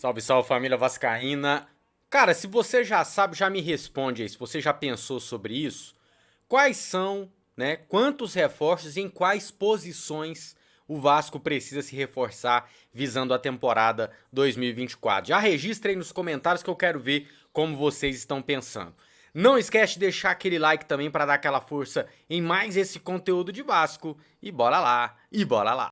Salve, salve família vascaína. Cara, se você já sabe, já me responde aí, se você já pensou sobre isso, quais são, né, quantos reforços e em quais posições o Vasco precisa se reforçar visando a temporada 2024? Já registra aí nos comentários que eu quero ver como vocês estão pensando. Não esquece de deixar aquele like também para dar aquela força em mais esse conteúdo de Vasco e bora lá, e bora lá.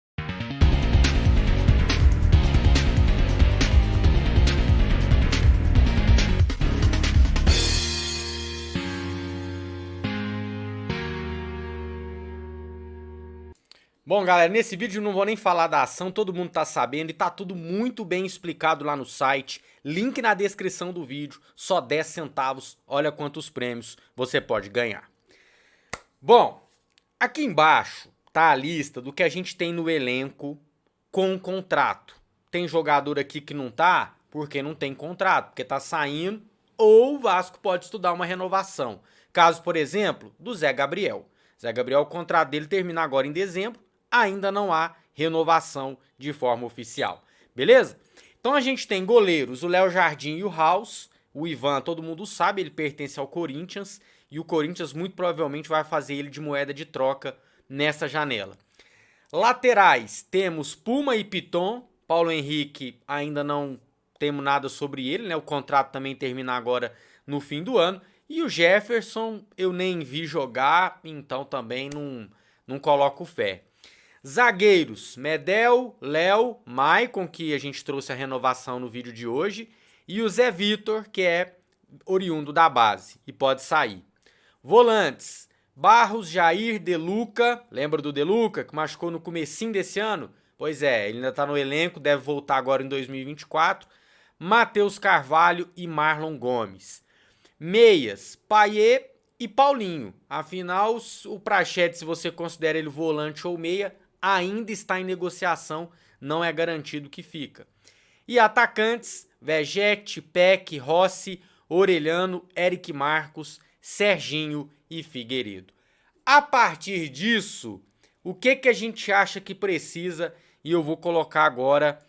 Bom, galera, nesse vídeo não vou nem falar da ação, todo mundo tá sabendo e tá tudo muito bem explicado lá no site. Link na descrição do vídeo, só 10 centavos, olha quantos prêmios você pode ganhar. Bom, aqui embaixo tá a lista do que a gente tem no elenco com contrato. Tem jogador aqui que não tá porque não tem contrato, porque tá saindo, ou o Vasco pode estudar uma renovação. Caso, por exemplo, do Zé Gabriel. Zé Gabriel, o contrato dele termina agora em dezembro, ainda não há renovação de forma oficial. Beleza? Então a gente tem goleiros, o Léo Jardim e o House. O Ivan, todo mundo sabe, ele pertence ao Corinthians e o Corinthians muito provavelmente vai fazer ele de moeda de troca nessa janela. Laterais, temos Puma e Piton. Paulo Henrique ainda não temos nada sobre ele, né? O contrato também termina agora no fim do ano. E o Jefferson eu nem vi jogar, então também não coloco fé. Zagueiros, Medel, Léo, Maicon, que a gente trouxe a renovação no vídeo de hoje, e o Zé Vitor, que é oriundo da base e pode sair. Volantes, Barros, Jair, Deluca, lembra do Deluca, que machucou no comecinho desse ano? Pois é, ele ainda tá no elenco, deve voltar agora em 2024. Matheus Carvalho e Marlon Gomes. Meias, Payet e Paulinho. Afinal, o Praxedes, se você considera ele volante ou meia, ainda está em negociação, não é garantido que fica. E atacantes, Vegete, Peck, Rossi, Orelhano, Eric Marcos, Serginho e Figueiredo. A partir disso, o que a gente acha que precisa, e eu vou colocar agora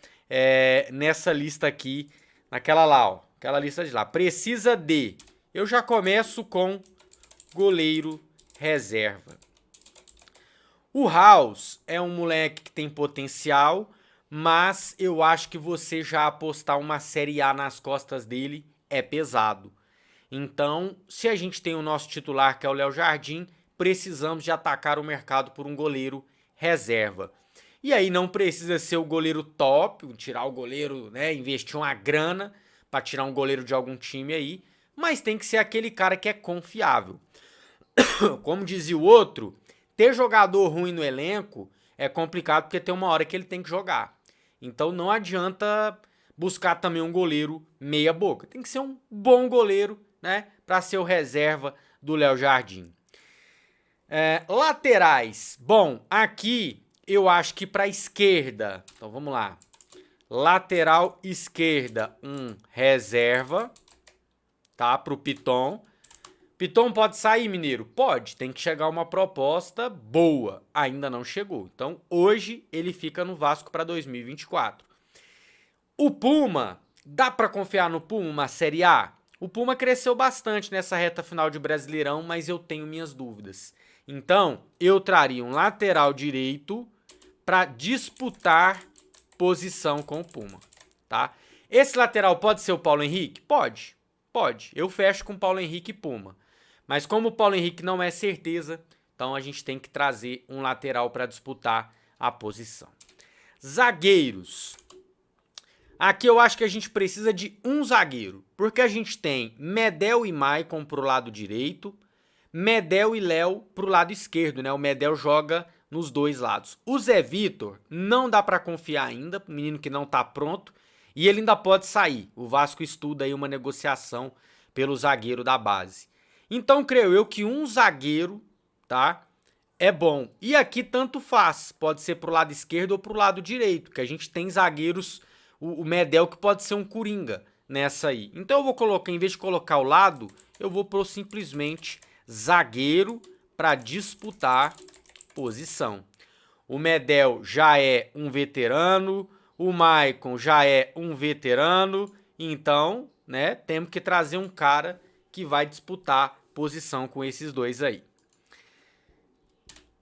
nessa lista aqui, naquela lá, ó, aquela lista de lá. Precisa de, eu já começo com goleiro reserva. O House é um moleque que tem potencial, mas eu acho que você já apostar uma Série A nas costas dele é pesado. Então, se a gente tem o nosso titular, que é o Léo Jardim, precisamos de atacar o mercado por um goleiro reserva. E aí não precisa ser o goleiro top, tirar o goleiro, né, investir uma grana para tirar um goleiro de algum time aí, mas tem que ser aquele cara que é confiável. Como dizia o outro, ter jogador ruim no elenco é complicado porque tem uma hora que ele tem que jogar. Então não adianta buscar também um goleiro meia boca. Tem que ser um bom goleiro, né, para ser o reserva do Léo Jardim. Laterais. Bom, aqui eu acho que para esquerda. Então vamos lá. Lateral esquerda, reserva, tá, pro Piton. Piton pode sair, Mineiro? Pode, tem que chegar uma proposta boa. Ainda não chegou. Então, hoje ele fica no Vasco para 2024. O Puma, dá para confiar no Puma, uma Série A? O Puma cresceu bastante nessa reta final de Brasileirão, mas eu tenho minhas dúvidas. Então, eu traria um lateral direito para disputar posição com o Puma, tá? Esse lateral pode ser o Paulo Henrique? Pode, pode. Eu fecho com o Paulo Henrique e Puma. Mas como o Paulo Henrique não é certeza, então a gente tem que trazer um lateral para disputar a posição. Zagueiros. Aqui eu acho que a gente precisa de um zagueiro, porque a gente tem Medel e Maicon pro lado direito, Medel e Léo pro lado esquerdo, né? O Medel joga nos dois lados. O Zé Vitor não dá para confiar ainda, menino que não tá pronto, e ele ainda pode sair. O Vasco estuda aí uma negociação pelo zagueiro da base. Então, creio eu que um zagueiro, tá, é bom. E aqui tanto faz, pode ser pro lado esquerdo ou pro lado direito, que a gente tem zagueiros, o Medel que pode ser um coringa nessa aí. Então eu vou colocar, em vez de colocar o lado, eu vou pôr simplesmente zagueiro para disputar posição. O Medel já é um veterano, O Maicon já é um veterano, então, né, temos que trazer um cara que vai disputar posição com esses dois aí.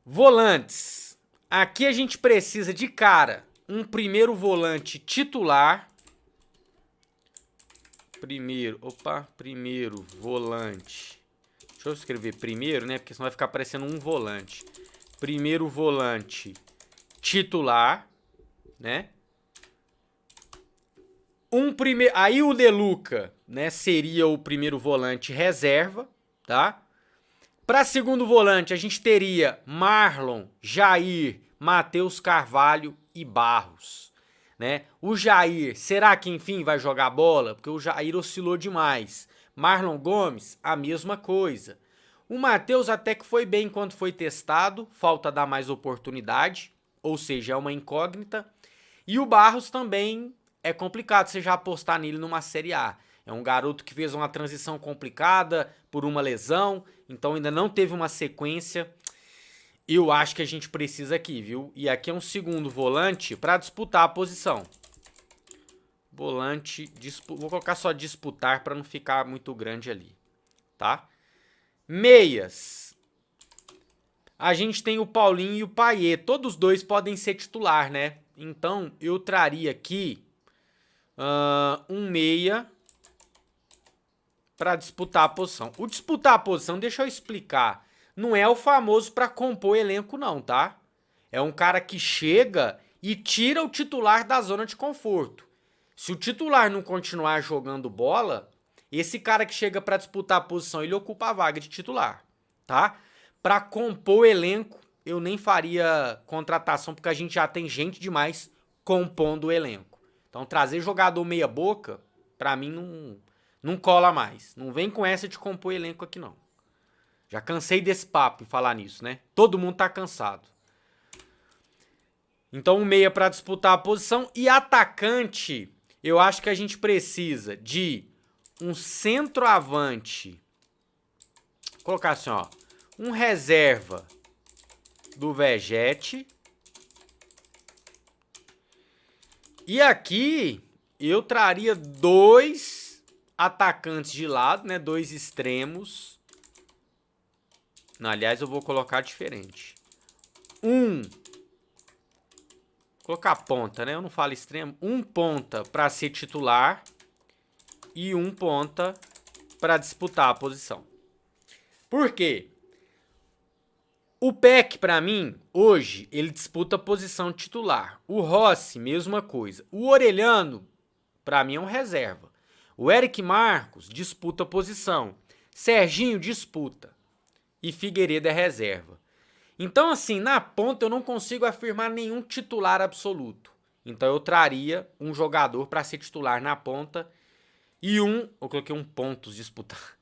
Volantes. Aqui a gente precisa de cara, um primeiro volante titular. Primeiro volante. Deixa eu escrever primeiro, né? Porque senão vai ficar parecendo um volante. Primeiro volante titular, né? Aí o De Luca, né, seria o primeiro volante reserva, tá? Para segundo volante, a gente teria Marlon, Jair, Matheus Carvalho e Barros, né? O Jair, será que enfim vai jogar bola? Porque o Jair oscilou demais. Marlon Gomes, a mesma coisa. O Matheus até que foi bem quando foi testado, falta dar mais oportunidade, ou seja, é uma incógnita. E o Barros também é complicado você já apostar nele numa Série A. É um garoto que fez uma transição complicada por uma lesão, então ainda não teve uma sequência. Eu acho que a gente precisa aqui, viu? E aqui é um segundo volante para disputar a posição. Volante, vou colocar só disputar para não ficar muito grande ali, tá? Meias. A gente tem o Paulinho e o Payet. Todos dois podem ser titular, né? Então, eu traria aqui um meia para disputar a posição. O disputar a posição, deixa eu explicar, não é o famoso para compor elenco não, tá? É um cara que chega e tira o titular da zona de conforto. Se o titular não continuar jogando bola, esse cara que chega para disputar a posição, ele ocupa a vaga de titular, tá? Para compor o elenco, eu nem faria contratação, porque a gente já tem gente demais compondo o elenco. Então, trazer jogador meia boca, pra mim, não cola mais. Não vem com essa de compor elenco aqui, não. Já cansei desse papo em falar nisso, né? Todo mundo tá cansado. Então, um meia pra disputar a posição. E atacante, eu acho que a gente precisa de um centroavante. Vou colocar assim, ó. Um reserva do Vegete. E aqui eu traria dois atacantes de lado, né? Dois extremos. Não, aliás, eu vou colocar diferente. Vou colocar ponta, né? Eu não falo extremo. Um ponta para ser titular e um ponta para disputar a posição. Por quê? O Peck, para mim, hoje, ele disputa a posição titular. O Rossi, mesma coisa. O Orelhano, para mim, é um reserva. O Eric Marcos disputa a posição. Serginho disputa. E Figueiredo é reserva. Então, assim, na ponta eu não consigo afirmar nenhum titular absoluto. Então eu traria um jogador para ser titular na ponta e eu coloquei um pontos disputar.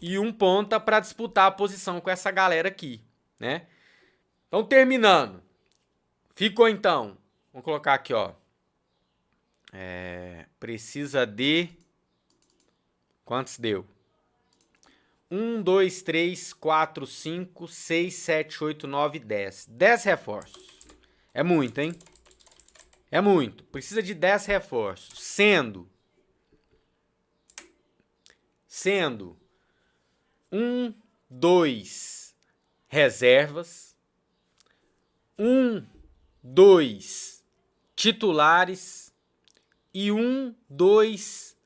E um ponta para disputar a posição com essa galera aqui, né? Então, terminando. Ficou, então, vamos colocar aqui, ó. Precisa de... Quantos deu? 1, 2, 3, 4, 5, 6, 7, 8, 9, 10. 10 reforços. É muito, hein? É muito. Precisa de 10 reforços. Sendo 1, 2 reservas, 1, 2 titulares e 1, 2,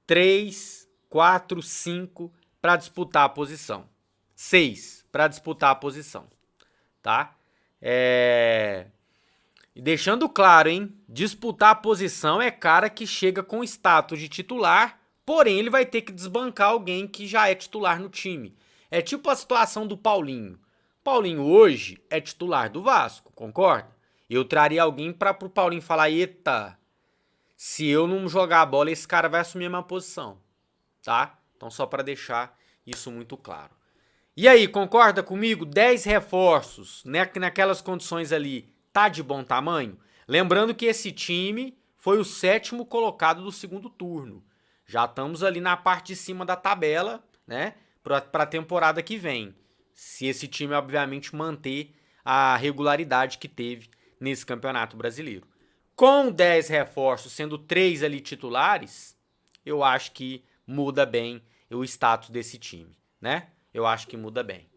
3, 4, 5 para disputar a posição. 6 para disputar a posição, tá? E deixando claro, hein? Disputar a posição é cara que chega com status de titular, porém ele vai ter que desbancar alguém que já é titular no time. É tipo a situação do Paulinho. Paulinho hoje é titular do Vasco, concorda? Eu traria alguém para pro Paulinho falar, eita, se eu não jogar a bola, esse cara vai assumir a minha posição, tá? Então só para deixar isso muito claro. E aí, concorda comigo? 10 reforços, né? Naquelas condições ali, tá de bom tamanho? Lembrando que esse time foi o 7º colocado do segundo turno. Já estamos ali na parte de cima da tabela, né? Para a temporada que vem. Se esse time, obviamente, manter a regularidade que teve nesse Campeonato Brasileiro. Com 10 reforços, sendo 3 ali titulares, eu acho que muda bem o status desse time, né? Eu acho que muda bem.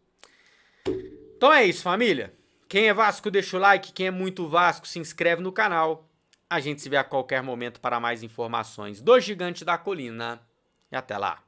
Então é isso, família. Quem é Vasco, deixa o like. Quem é muito Vasco, se inscreve no canal. A gente se vê a qualquer momento para mais informações do Gigante da Colina. E até lá.